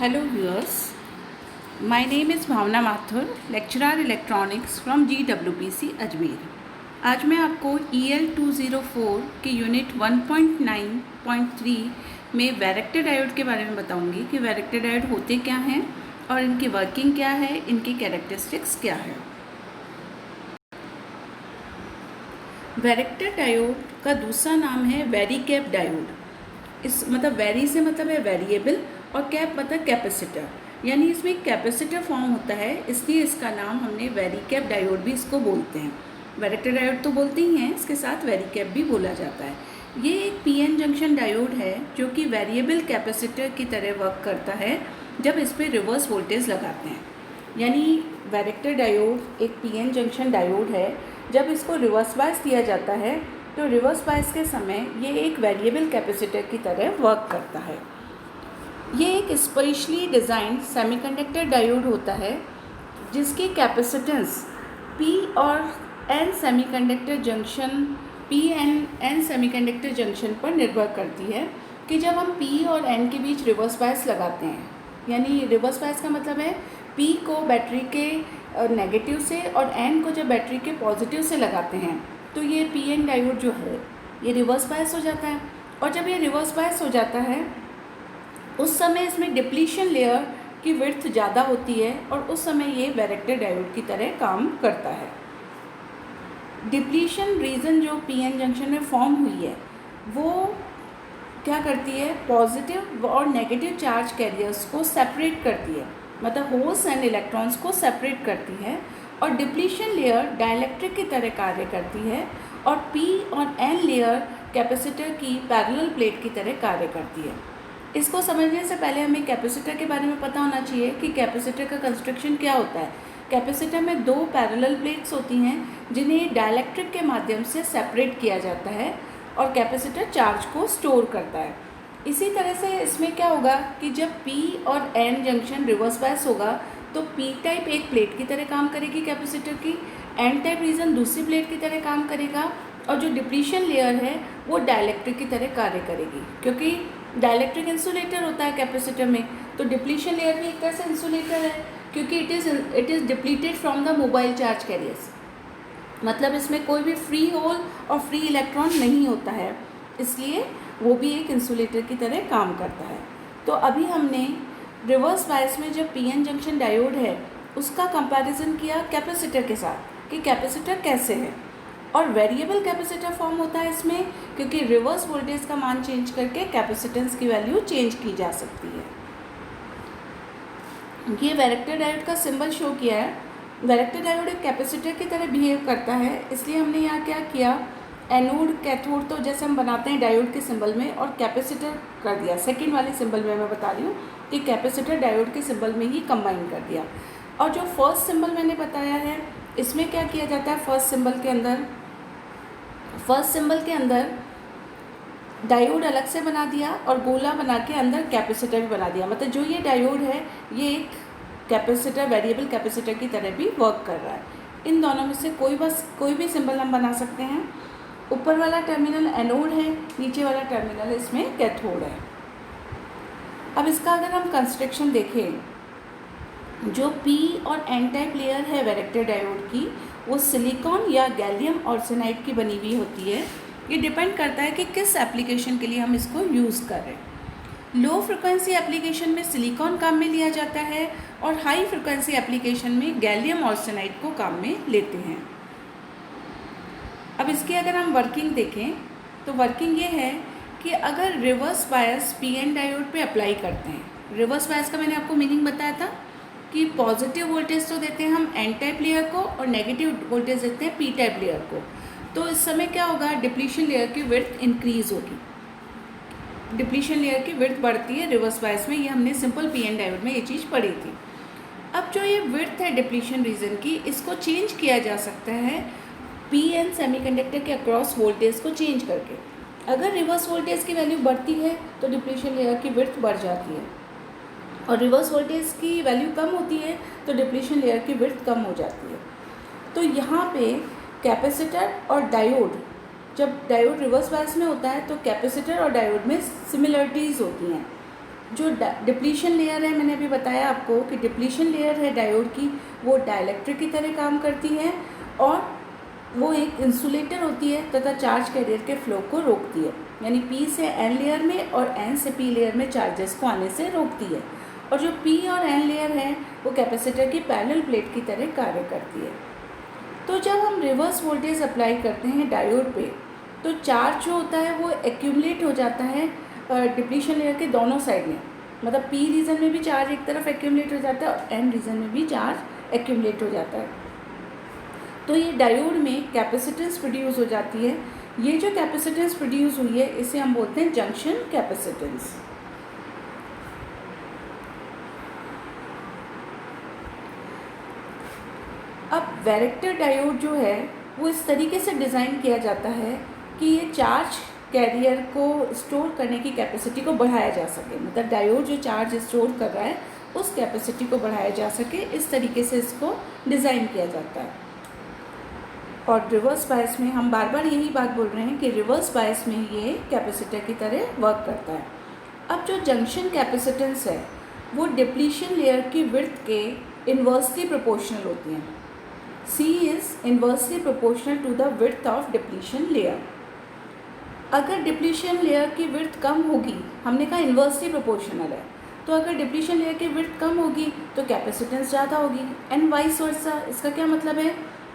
Hello viewers, my name is Bhavna Mathur, lecturer electronics from GWPC Ajmer. आज मैं आपको EL 204 के यूनिट 1.9.3 में वैरेक्टर डायोड के बारे में बताऊंगी कि वैरेक्टर डायोड होते क्या हैं और इनकी वर्किंग क्या है, इनकी कैरेक्टरिस्टिक्स क्या है। वैरेक्टर डायोड का दूसरा नाम है वेरीकैप डायोड। इस मतलब वेरी से मतलब है वेरिएबल और कैप मतलब कैपेसिटर, यानी इसमें एक कैपेसिटर फॉर्म होता है, इसलिए इसका नाम हमने वेरीकैप डायोड भी इसको बोलते हैं। वैरेक्टर डायोड तो बोलते ही हैं, इसके साथ वेरीकैप भी बोला जाता है। ये एक पीएन जंक्शन डायोड है जो कि वेरिएबल कैपेसिटर की तरह वर्क करता है जब इस पर रिवर्स वोल्टेज लगाते हैं। यानी वैरेक्टर डायोड एक पीएन जंक्शन डायोड है, जब इसको रिवर्स बायस दिया जाता है तो रिवर्स बायस के समय ये एक वेरिएबल कैपेसिटर की तरह वर्क करता है। ये एक स्पेशली डिज़ाइंड सेमीकंडक्टर डायोड होता है जिसकी कैपेसिटेंस पी और एन सेमीकंडक्टर जंक्शन पर निर्भर करती है कि जब हम पी और एन के बीच रिवर्स बायस लगाते हैं, यानी रिवर्स बायस का मतलब है पी को बैटरी के नेगेटिव से और एन को जब बैटरी के पॉजिटिव से लगाते हैं तो ये पीएन डायोड जो है ये रिवर्स बायस हो जाता है। और जब ये रिवर्स बायस हो जाता है उस समय इसमें डिप्लीशन लेयर की विड्थ ज़्यादा होती है और उस समय ये वैरेक्टर डायोड की तरह काम करता है। डिप्लीशन रीजन जो पीएन जंक्शन में फॉर्म हुई है वो क्या करती है, पॉजिटिव और नेगेटिव चार्ज कैरियर्स को सेपरेट करती है, मतलब होल्स एंड इलेक्ट्रॉन्स को सेपरेट करती है। और डिप्लीशन लेयर डाइलेक्ट्रिक की तरह कार्य करती है और पी और एन लेयर कैपेसिटर की पैरेलल प्लेट की तरह कार्य करती है। इसको समझने से पहले हमें कैपेसिटर के बारे में पता होना चाहिए कि कैपेसिटर का कंस्ट्रक्शन क्या होता है। कैपेसिटर में दो पैरेलल प्लेट्स होती हैं जिन्हें डाइलेक्ट्रिक के माध्यम से सेपरेट किया जाता है और कैपेसिटर चार्ज को स्टोर करता है। इसी तरह से इसमें क्या होगा कि जब पी और एन जंक्शन रिवर्स बायस होगा तो पी टाइप एक प्लेट की तरह काम करेगी कैपेसिटर की, एन टाइप रीजन दूसरी प्लेट की तरह काम करेगा और जो डिप्लीशन लेयर है वो डाइलेक्ट्रिक की तरह कार्य करेगी, क्योंकि डाइलेक्ट्रिक इंसुलेटर होता है कैपेसिटर में, तो डिप्लीशन लेयर भी एक तरह से इंसुलेटर है क्योंकि it is depleted from the mobile charge carriers, मतलब इसमें कोई भी फ्री होल और फ्री इलेक्ट्रॉन नहीं होता है, इसलिए वो भी एक इंसुलेटर की तरह काम करता है। तो अभी हमने रिवर्स बायस में जब पीएन जंक्शन डायोड है उसका कंपैरिजन किया कैपेसिटर के साथ कि कैपेसिटर कैसे है, और वेरिएबल कैपेसिटर फॉर्म होता है इसमें क्योंकि रिवर्स वोल्टेज का मान चेंज करके कैपेसिटेंस की वैल्यू चेंज की जा सकती है। ये वैरेक्टर डायोड का सिंबल शो किया है। वैरेक्टर डायोड एक कैपेसिटर की तरह बिहेव करता है, इसलिए हमने यहाँ क्या किया, एनोड कैथोड तो जैसे हम बनाते हैं डायोड के सिंबल में, और कैपेसिटर कर दिया सेकेंड वाले सिंबल में। मैं बता रही हूँ कि कैपेसिटर डायोड के सिंबल में ही कंबाइन कर दिया। और जो फर्स्ट सिंबल मैंने बताया है इसमें क्या किया जाता है, फर्स्ट सिंबल के अंदर डायोड अलग से बना दिया और गोला बना के अंदर कैपेसिटर भी बना दिया, मतलब जो ये डायोड है ये एक कैपेसिटर वेरिएबल कैपेसिटर की तरह भी वर्क कर रहा है। इन दोनों में से कोई भी सिंबल हम बना सकते हैं। ऊपर वाला टर्मिनल एनोड है, नीचे वाला टर्मिनल इसमें कैथोड है। अब इसका अगर हम कंस्ट्रक्शन देखें, जो पी और एन टाइप लेयर है वैरेक्टर डायोड की वो सिलिकॉन या गैलियम आर्सेनाइड की बनी हुई होती है। ये डिपेंड करता है कि किस एप्लीकेशन के लिए हम इसको यूज़ कर रहे हैं। लो फ्रिक्वेंसी एप्लीकेशन में सिलिकॉन काम में लिया जाता है और हाई फ्रिक्वेंसी एप्लीकेशन में गैलियम आर्सेनाइड को काम में लेते हैं। अब इसकी अगर हम वर्किंग देखें तो वर्किंग ये है कि अगर रिवर्स बायस पीएन डायोड पे अप्लाई करते हैं, रिवर्स बायस का मैंने आपको मीनिंग बताया था कि पॉजिटिव वोल्टेज तो देते हैं हम एन टाइप लेयर को और नेगेटिव वोल्टेज देते हैं पी टाइप लेयर को, तो इस समय क्या होगा, डिप्लीशन लेयर की विड्थ इंक्रीज होगी, डिप्लीशन लेयर की विड्थ बढ़ती है रिवर्स बायस में। ये हमने सिंपल पीएन डायोड में ये चीज़ पढ़ी थी। अब जो ये विड्थ है डिप्लीशन रीजन की, इसको चेंज किया जा सकता है पीएन सेमीकंडक्टर के अक्रॉस वोल्टेज को चेंज करके। अगर रिवर्स वोल्टेज की वैल्यू बढ़ती है तो डिप्लीशन लेयर की विड्थ बढ़ जाती है, और रिवर्स वोल्टेज की वैल्यू कम होती है तो डिप्लीशन लेयर की विड्थ कम हो जाती है। तो यहाँ पे कैपेसिटर और डायोड, जब डायोड रिवर्स बायस में होता है तो कैपेसिटर और डायोड में सिमिलरिटीज़ होती हैं। जो डिप्लीशन लेयर है, मैंने अभी बताया आपको कि डिप्लीशन लेयर है डायोड की, वो डाइलेक्ट्रिक की तरह काम करती है और वो एक इंसुलेटर होती है तथा चार्ज कैरियर के फ्लो को रोकती है, यानी पी से एन लेयर में और एन से पी लेयर में चार्जेस को आने से रोकती है। और जो पी और एन लेयर है वो कैपेसिटर की पैरेलल प्लेट की तरह कार्य करती है। तो जब हम रिवर्स वोल्टेज अप्लाई करते हैं डायोड पे, तो चार्ज जो होता है वो एक्यूमुलेट हो जाता है डिप्लीशन लेयर के दोनों साइड में, मतलब पी रीजन में भी चार्ज एक तरफ एक्यूमुलेट हो जाता है और एन रीजन में भी चार्ज एक्यूमुलेट हो जाता है। तो ये डायोड में कैपेसिटेंस प्रोड्यूस हो जाती है। ये जो कैपेसिटेंस प्रोड्यूस हुई है इसे हम बोलते हैं जंक्शन कैपेसिटेंस। अब वैरेक्टर डायोड जो है वो इस तरीके से डिज़ाइन किया जाता है कि ये चार्ज कैरियर को स्टोर करने की कैपेसिटी को बढ़ाया जा सके, मतलब डायोड जो चार्ज स्टोर कर रहा है उस कैपेसिटी को बढ़ाया जा सके, इस तरीके से इसको डिज़ाइन किया जाता है। और रिवर्स बायस में हम बार बार यही बात बोल रहे हैं कि रिवर्स बायस में ये कैपेसिटर की तरह वर्क करता है। अब जो जंक्शन कैपेसिटेंस है वो डिप्लीशन लेयर की विड्थ के इन्वर्सली प्रोपोर्शनल होती हैं। C is inversely proportional to the width of depletion layer। अगर डिप्लीशन लेयर की विड्थ कम होगी, हमने कहा इन्वर्सली प्रोपोर्शनल है, तो अगर डिप्लीशन लेयर की विड्थ कम होगी तो कैपेसिटेंस ज़्यादा होगी, एंड वाइस वर्सा। इसका क्या मतलब है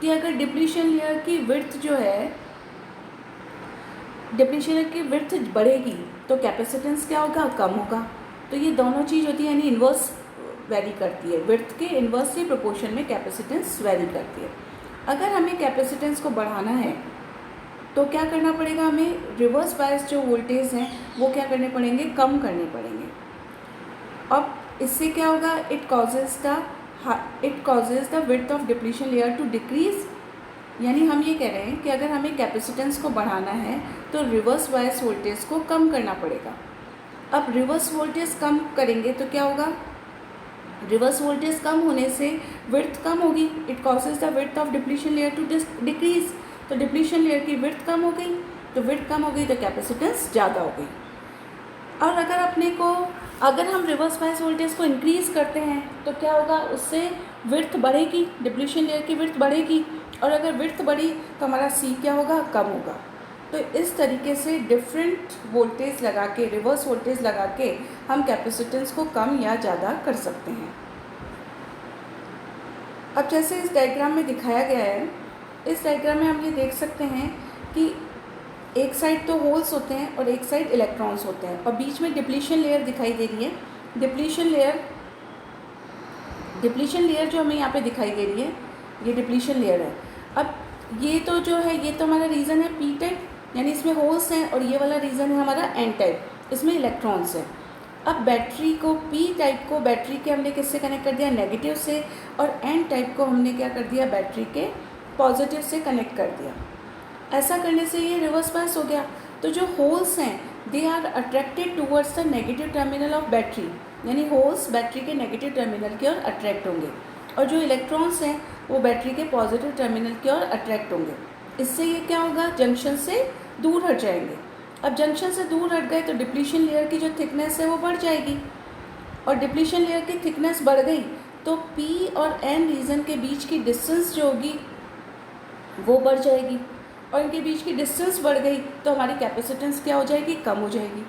कि अगर डिप्लीशन लेयर की विड्थ जो है, डिप्लीशन लेयर की विड्थ बढ़ेगी तो कैपेसिटेंस क्या होगा, कम होगा। तो ये दोनों चीज़ होती है, यानी इन्वर्स वेरी करती है, विड्थ के इन्वर्सली प्रोपोर्शन में कैपेसिटेंस वेरी करती है। अगर हमें कैपेसिटेंस को बढ़ाना है तो क्या करना पड़ेगा, हमें रिवर्स बायस जो वोल्टेज हैं वो क्या करने पड़ेंगे, कम करने पड़ेंगे। अब इससे क्या होगा, it causes the width of depletion layer to decrease, यानी हम ये कह रहे हैं कि अगर हमें कैपेसिटेंस को बढ़ाना है तो रिवर्स बायस वोल्टेज को कम करना पड़ेगा। अब रिवर्स वोल्टेज कम करेंगे तो क्या होगा, रिवर्स वोल्टेज कम होने से विड्थ कम होगी, it causes the width of depletion layer to decrease. तो डिप्लीशन लेयर की विड्थ कम हो गई, तो विड्थ कम हो गई तो कैपेसिटेंस ज़्यादा हो गई। और अगर हम रिवर्स बायस वोल्टेज को इंक्रीज़ करते हैं तो क्या होगा, उससे विड्थ बढ़ेगी, डिप्लीशन लेयर की विड्थ बढ़ेगी, और अगर विड्थ बढ़ी तो हमारा C क्या होगा, कम होगा। तो इस तरीके से डिफरेंट वोल्टेज लगा के, रिवर्स वोल्टेज लगा के हम कैपेसिटेंस को कम या ज़्यादा कर सकते हैं। अब जैसे इस डायग्राम में दिखाया गया है, इस डायग्राम में हम ये देख सकते हैं कि एक साइड तो होल्स होते हैं और एक साइड इलेक्ट्रॉन्स होते हैं, और बीच में डिप्लीशन लेयर दिखाई दे रही है। डिप्लीशन लेयर जो हमें यहाँ पे दिखाई दे रही है, ये डिप्लीशन लेयर है। अब ये तो जो है, ये तो हमारा रीजन है पी टाइप, यानी इसमें होल्स हैं, और ये वाला रीजन है हमारा एन टाइप, इसमें इलेक्ट्रॉन्स हैं। अब बैटरी को, पी टाइप को बैटरी के हमने किससे कनेक्ट कर दिया, नेगेटिव से, और एन टाइप को हमने क्या कर दिया, बैटरी के पॉजिटिव से कनेक्ट कर दिया। ऐसा करने से ये रिवर्स बायस हो गया। तो जो होल्स हैं they are attracted towards the negative terminal of battery, यानी होल्स बैटरी के नेगेटिव टर्मिनल की ओर अट्रैक्ट होंगे, और जो इलेक्ट्रॉन्स हैं वो बैटरी के पॉजिटिव टर्मिनल की ओर अट्रैक्ट होंगे। इससे ये क्या होगा, जंक्शन से दूर हट जाएंगे। अब जंक्शन से दूर हट गए तो डिप्लीशन लेयर की जो थिकनेस है वो बढ़ जाएगी, और डिप्लीशन लेयर की थिकनेस बढ़ गई तो पी और एन रीजन के बीच की डिस्टेंस जो होगी वो बढ़ जाएगी, और इनके बीच की डिस्टेंस बढ़ गई तो हमारी कैपेसिटेंस क्या हो जाएगी, कम हो जाएगी।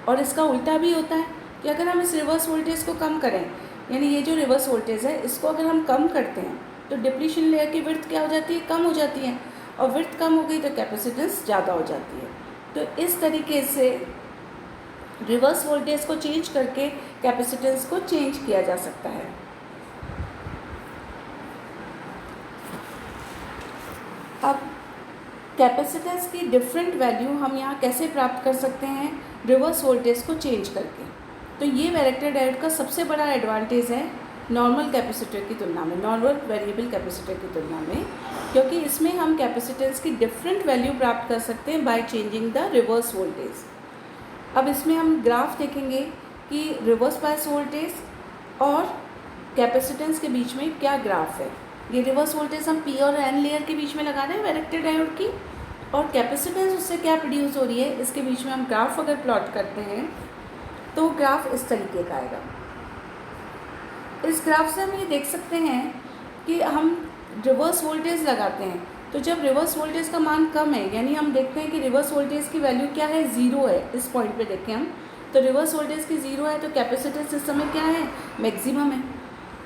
और इसका उल्टा भी होता है कि अगर हम इस रिवर्स वोल्टेज को कम करें, यानी ये जो रिवर्स वोल्टेज है इसको अगर हम कम करते हैं तो डिप्लीशन लेयर की विड्थ क्या हो जाती है, कम हो जाती है, और विड्थ कम हो गई तो कैपेसिटेंस ज़्यादा हो जाती है। तो इस तरीके से रिवर्स वोल्टेज को चेंज करके कैपेसिटेंस को चेंज किया जा सकता है। अब कैपेसिटेंस की डिफरेंट वैल्यू हम यहाँ कैसे प्राप्त कर सकते हैं, रिवर्स वोल्टेज को चेंज करके। तो ये वैरेक्टर डायोड का सबसे बड़ा एडवांटेज है नॉर्मल कैपेसिटर की तुलना में, नॉर्मल वेरिएबल कैपेसिटर की तुलना में, क्योंकि इसमें हम कैपेसिटेंस की डिफरेंट वैल्यू प्राप्त कर सकते हैं by changing the reverse voltage. अब इसमें हम ग्राफ देखेंगे कि रिवर्स बायस वोल्टेज और कैपेसिटेंस के बीच में क्या ग्राफ है। ये रिवर्स वोल्टेज हम पी और एन लेयर के बीच में लगा रहे हैं वैरेक्टर डायोड की, और कैपेसिटेंस उससे क्या प्रोड्यूस हो रही है, इसके बीच में हम ग्राफ अगर प्लॉट करते हैं तो ग्राफ इस तरीके का आएगा। इस ग्राफ से हम ये देख सकते हैं कि हम रिवर्स वोल्टेज लगाते हैं, तो जब रिवर्स वोल्टेज का मान कम है, यानी हम देखते हैं कि रिवर्स वोल्टेज की वैल्यू क्या है, 0 है। इस पॉइंट पे देखें हम, तो रिवर्स वोल्टेज की 0 है, तो कैपेसिटेंस इस समय क्या है, मैक्सिमम है।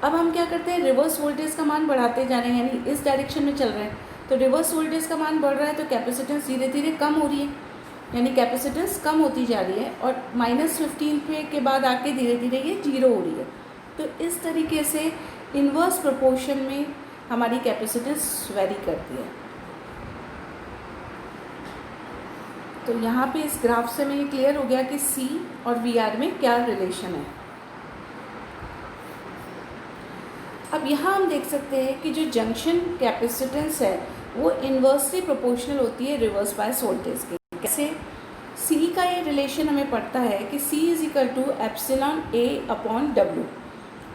अब हम क्या करते हैं, रिवर्स वोल्टेज का मान बढ़ाते जा रहे हैं, यानी इस डायरेक्शन में चल रहे हैं, तो रिवर्स वोल्टेज का मान बढ़ रहा है तो कैपेसिटेंस धीरे धीरे कम हो रही है, यानी कैपेसिटेंस कम होती जा रही है, और -15 पे के बाद आके धीरे धीरे ये 0 हो रही है। तो इस तरीके से इन्वर्स प्रोपोर्शन में हमारी कैपेसिटेंस वेरी करती है। तो यहाँ पे इस ग्राफ से में ये क्लियर हो गया कि C और VR में क्या रिलेशन है। अब यहाँ हम देख सकते हैं कि जो जंक्शन कैपेसिटेंस है वो इन्वर्सली प्रोपोर्शनल होती है रिवर्स बायस वोल्टेज के। कैसे? C का ये रिलेशन हमें पड़ता है कि C = εA/W।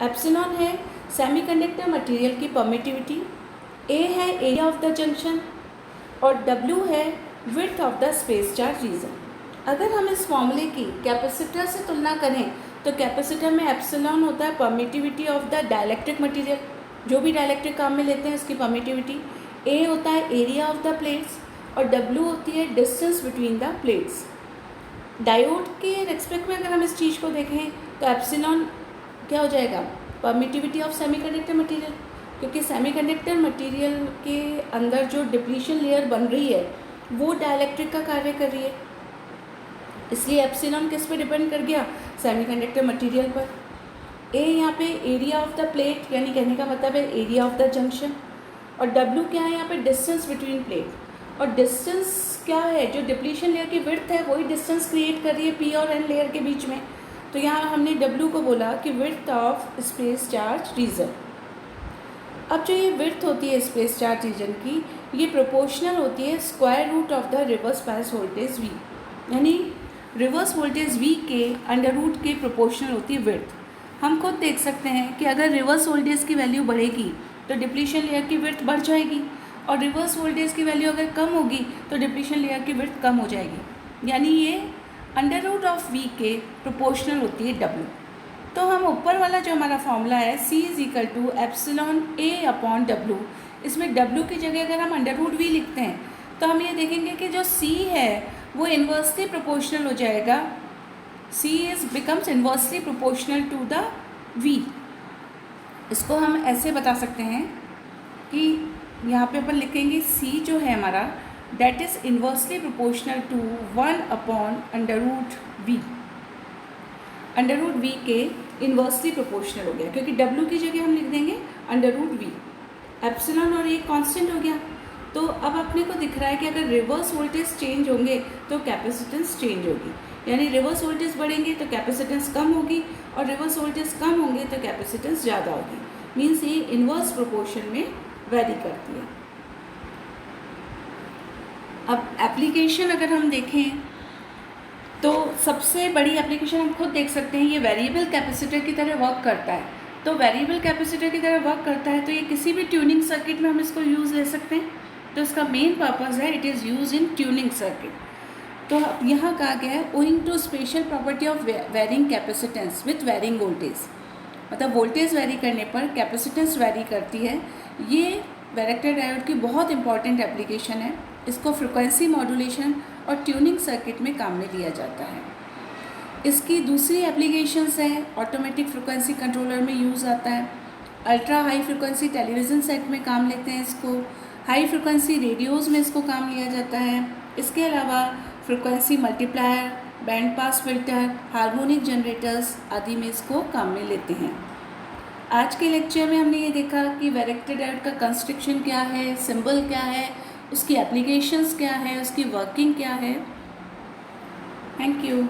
एप्सिलॉन है सेमीकंडक्टर मटेरियल की परमिटिविटी, A है एरिया ऑफ द जंक्शन और W है width of the space charge region. अगर हम इस फॉर्मूले की कैपेसिटर से तुलना करें तो कैपेसिटर में एप्सिलॉन होता है permittivity of the dielectric material, जो भी डाइलेक्ट्रिक काम में लेते हैं उसकी परमिटिविटी, A होता है एरिया ऑफ द प्लेट्स और W होती है distance between the plates. Diode के रेस्पेक्ट में अगर हम इस चीज़ को देखें तो एप्सिलॉन क्या हो जाएगा, परमिटिविटी ऑफ सेमीकंडक्टर मटेरियल, क्योंकि सेमीकंडक्टर मटेरियल के अंदर जो डिप्लीशन लेयर बन रही है वो डाइलेक्ट्रिक का कार्य कर रही है, इसलिए एप्सिलॉन किस पे डिपेंड कर गया, सेमीकंडक्टर मटेरियल पर। ए यहाँ पे एरिया ऑफ द प्लेट, यानी कहने का मतलब है एरिया ऑफ द जंक्शन, और डब्ल्यू क्या है यहाँ पे, डिस्टेंस बिटवीन प्लेट, और डिस्टेंस क्या है, जो डिप्लीशन लेयर की विड्थ है वही डिस्टेंस क्रिएट कर रही है पी और एन लेयर के बीच में। तो यहाँ हमने W को बोला कि width of space charge region. अब जो ये विड्थ होती है स्पेस चार्ज रीजन की, ये प्रोपोर्शनल होती है square root of the reverse bias voltage V, यानी रिवर्स वोल्टेज V के अंडर रूट के प्रोपोर्शनल होती है विड्थ। हम खुद देख सकते हैं कि अगर रिवर्स वोल्टेज की वैल्यू बढ़ेगी तो डिप्लीशन लेयर की विड्थ बढ़ जाएगी, और रिवर्स वोल्टेज की वैल्यू अगर कम होगी तो डिप्लीशन लेयर की विड्थ कम हो जाएगी, यानी ये अंडर रूट ऑफ V के प्रोपोर्शनल होती है W। तो हम ऊपर वाला जो हमारा फॉर्मूला है C = εA/W, इसमें W की जगह अगर हम अंडर रूट V लिखते हैं तो हम ये देखेंगे कि जो C है वो इन्वर्सली प्रोपोर्शनल हो जाएगा, C becomes inversely proportional to the V। इसको हम ऐसे बता सकते हैं कि यहाँ पे अपन लिखेंगे C जो है हमारा that is inversely proportional to 1/√V। √V के इन्वर्सली प्रोपोर्शनल हो गया, क्योंकि W की जगह हम लिख देंगे √V। एप्सिलॉन और ये कांस्टेंट हो गया, तो अब अपने को दिख रहा है कि अगर रिवर्स वोल्टेज चेंज होंगे तो कैपेसिटेंस चेंज होगी, यानी रिवर्स वोल्टेज बढ़ेंगे तो कैपेसिटेंस कम होगी, और रिवर्स वोल्टेज कम होंगे तो कैपेसिटेंस ज़्यादा होगी। मीन्स ये इन्वर्स प्रोपोर्शन में वेरी करती है। अब एप्लीकेशन अगर हम देखें तो सबसे बड़ी एप्लीकेशन हम खुद देख सकते हैं, ये वेरिएबल कैपेसिटर की तरह वर्क करता है। तो वेरिएबल कैपेसिटर की तरह वर्क करता है तो ये किसी भी ट्यूनिंग सर्किट में हम इसको यूज़ ले सकते हैं। तो इसका मेन पर्पज़ है it is use in tuning circuit. तो यहाँ कहा गया है owing to special property of varying capacitance with varying voltage, मतलब वोल्टेज वेरी करने पर कैपेसिटेंस वेरी करती है। ये वैरेक्टर डायोड की बहुत इंपॉर्टेंट एप्लीकेशन है। इसको फ्रिक्वेंसी मॉड्यूलेशन और ट्यूनिंग सर्किट में काम में लिया जाता है। इसकी दूसरी एप्लीकेशंस हैं, ऑटोमेटिक फ्रिक्वेंसी कंट्रोलर में यूज़ आता है, ultra high frequency television set में काम लेते हैं इसको, हाई फ्रिक्वेंसी रेडियोज़ में इसको काम लिया जाता है। इसके अलावा frequency multiplier, band pass filter, harmonic generators आदि में इसको काम में लेते हैं। आज के लेक्चर में हमने ये देखा कि वैरेक्टर डायोड का कंस्ट्रक्शन क्या है, सिंबल क्या है, उसकी एप्लीकेशंस क्या है, उसकी वर्किंग क्या है। Thank you.